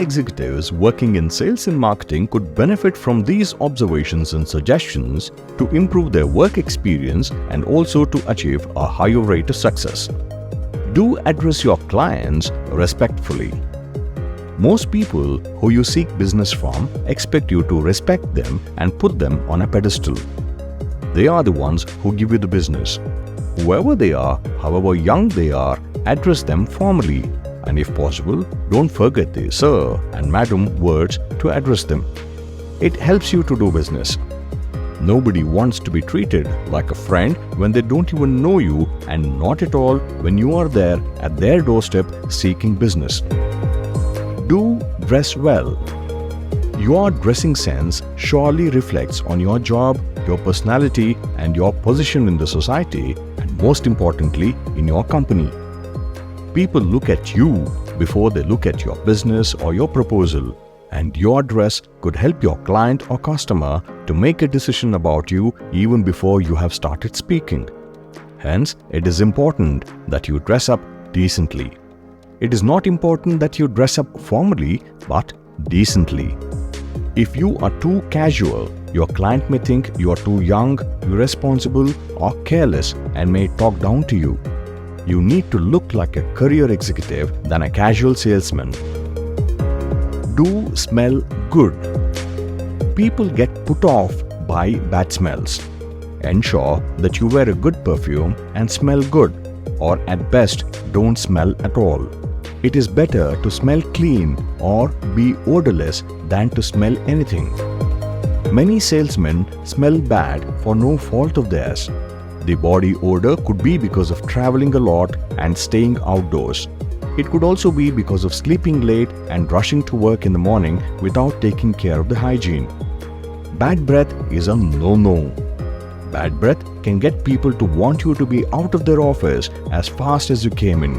executives working in sales and marketing could benefit from these observations and suggestions to improve their work experience and also to achieve a higher rate of success. Do address your clients respectfully. Most people who you seek business from expect you to respect them and put them on a pedestal. They are the ones who give you the business. Whoever they are, however young they are, address them formally. And if possible, don't forget the sir and madam words to address them. It helps you to do business. Nobody wants to be treated like a friend when they don't even know you, and not at all when you are there at their doorstep seeking business. Do dress well. Your dressing sense surely reflects on your job, your personality, and your position in the society, and most importantly, in your company. People look at you before they look at your business or your proposal, and your dress could help your client or customer to make a decision about you even before you have started speaking. Hence, it is important that you dress up decently. It is not important that you dress up formally, but decently. If you are too casual, your client may think you are too young, irresponsible, or careless and may talk down to you. You need to look like a career executive than a casual salesman. Do smell good. People get put off by bad smells. Ensure that you wear a good perfume and smell good, or at best, don't smell at all. It is better to smell clean or be odorless than to smell anything. Many salesmen smell bad for no fault of theirs. The body odor could be because of traveling a lot and staying outdoors. It could also be because of sleeping late and rushing to work in the morning without taking care of the hygiene. Bad breath is a no-no. Bad breath can get people to want you to be out of their office as fast as you came in.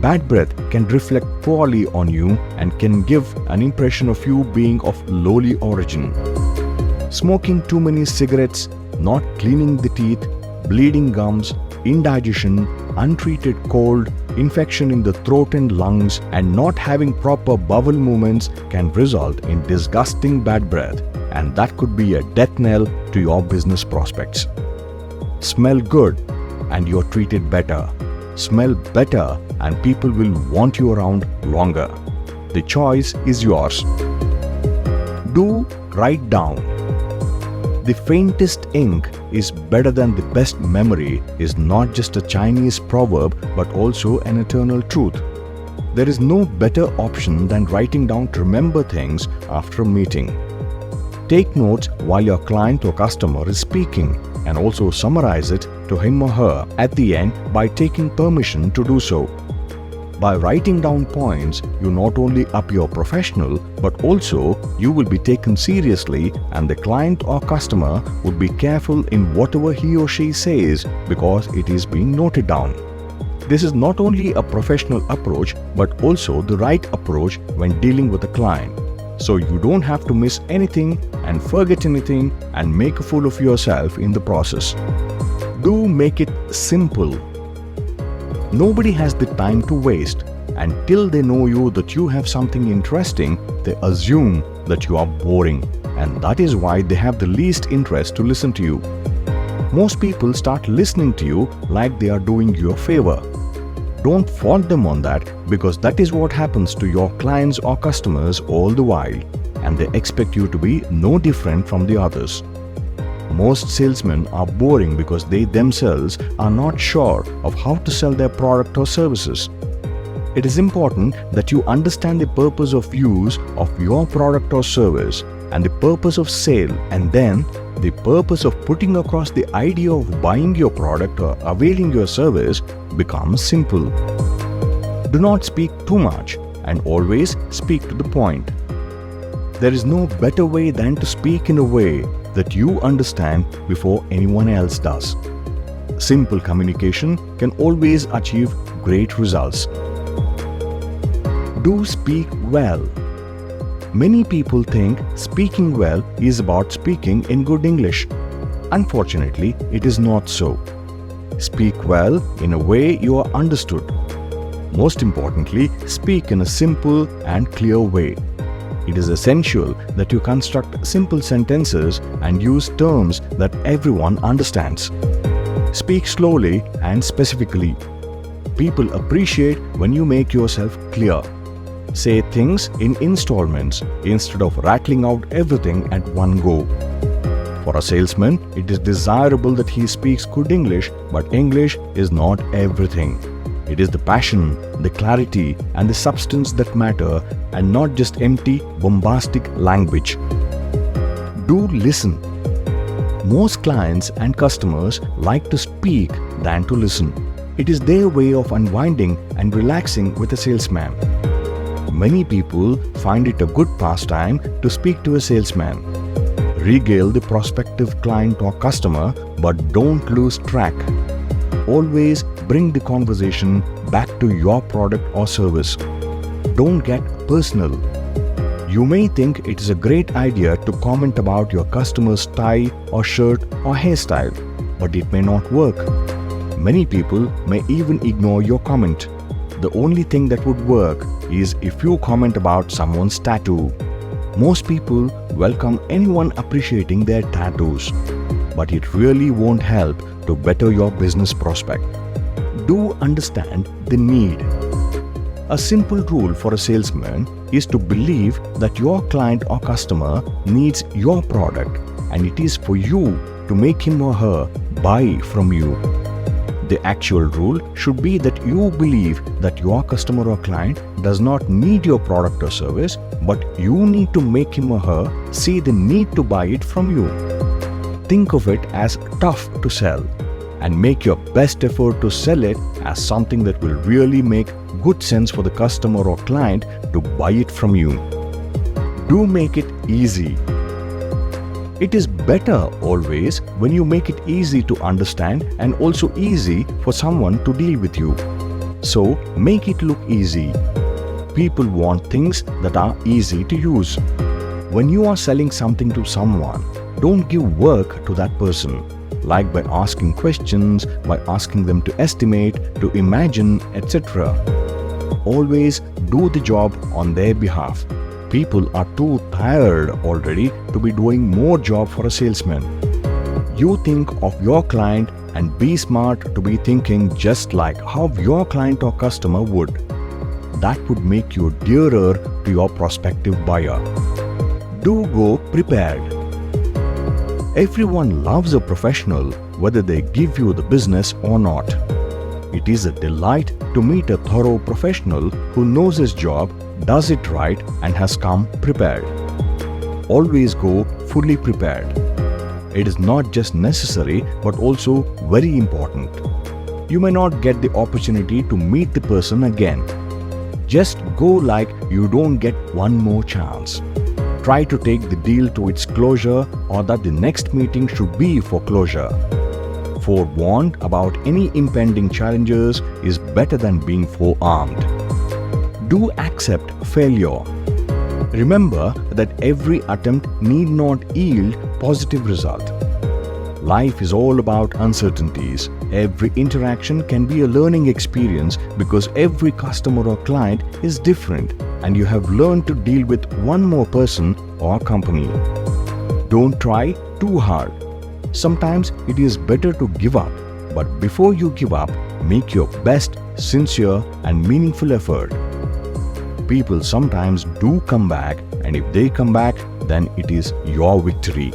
Bad breath can reflect poorly on you and can give an impression of you being of lowly origin. Smoking too many cigarettes, not cleaning the teeth, bleeding gums, indigestion, untreated cold, infection in the throat and lungs, and not having proper bowel movements can result in disgusting bad breath, and that could be a death knell to your business prospects. Smell good and you're treated better. Smell better and people will want you around longer. The choice is yours. Do write down. The faintest ink is better than the best memory is not just a Chinese proverb but also an eternal truth. There is no better option than writing down to remember things after a meeting. Take notes while your client or customer is speaking and also summarize it to him or her at the end by taking permission to do so. By writing down points, you not only up your professional, but also you will be taken seriously and the client or customer would be careful in whatever he or she says because it is being noted down. This is not only a professional approach, but also the right approach when dealing with a client. So you don't have to miss anything and forget anything and make a fool of yourself in the process. Do make it simple. Nobody has the time to waste, and till they know you that you have something interesting, they assume that you are boring, and that is why they have the least interest to listen to you. Most people start listening to you like they are doing you a favor. Don't fault them on that because that is what happens to your clients or customers all the while, and they expect you to be no different from the others. Most salesmen are boring because they themselves are not sure of how to sell their product or services. It is important that you understand the purpose of use of your product or service and the purpose of sale, and then the purpose of putting across the idea of buying your product or availing your service becomes simple. Do not speak too much and always speak to the point. There is no better way than to speak in a way that you understand before anyone else does. Simple communication can always achieve great results. Do speak well. Many people think speaking well is about speaking in good English. Unfortunately, it is not so. Speak well in a way you are understood. Most importantly, speak in a simple and clear way. It is essential that you construct simple sentences and use terms that everyone understands. Speak slowly and specifically. People appreciate when you make yourself clear. Say things in installments instead of rattling out everything at one go. For a salesman, it is desirable that he speaks good English, but English is not everything. It is the passion, the clarity, and the substance that matter, and not just empty, bombastic language. Do listen. Most clients and customers like to speak than to listen. It is their way of unwinding and relaxing with a salesman. Many people find it a good pastime to speak to a salesman. Regale the prospective client or customer, but don't lose track. Always bring the conversation back to your product or service. Don't get personal. You may think it is a great idea to comment about your customer's tie or shirt or hairstyle, but it may not work. Many people may even ignore your comment. The only thing that would work is if you comment about someone's tattoo. Most people welcome anyone appreciating their tattoos, but it really won't help to better your business prospect. Do understand the need. A simple rule for a salesman is to believe that your client or customer needs your product, and it is for you to make him or her buy from you. The actual rule should be that you believe that your customer or client does not need your product or service, but you need to make him or her see the need to buy it from you. Think of it as tough to sell, and make your best effort to sell it as something that will really make good sense for the customer or client to buy it from you. Do make it easy. It is better always when you make it easy to understand and also easy for someone to deal with you. So make it look easy. People want things that are easy to use. When you are selling something to someone, don't give work to that person, like by asking questions, by asking them to estimate, to imagine, etc. Always do the job on their behalf. People are too tired already to be doing more job for a salesman. You think of your client and be smart to be thinking just like how your client or customer would. That would make you dearer to your prospective buyer. Do go prepared. Everyone loves a professional, whether they give you the business or not. It is a delight to meet a thorough professional who knows his job, does it right, and has come prepared. Always go fully prepared. It is not just necessary but also very important. You may not get the opportunity to meet the person again. Just go like you don't get one more chance. Try to take the deal to its closure, or that the next meeting should be for closure. Forewarned about any impending challenges is better than being forearmed. Do accept failure. Remember that every attempt need not yield positive result. Life is all about uncertainties. Every interaction can be a learning experience because every customer or client is different, and you have learned to deal with one more person or company. Don't try too hard. Sometimes it is better to give up, but before you give up, make your best, sincere, and meaningful effort. People sometimes do come back, and if they come back, then it is your victory.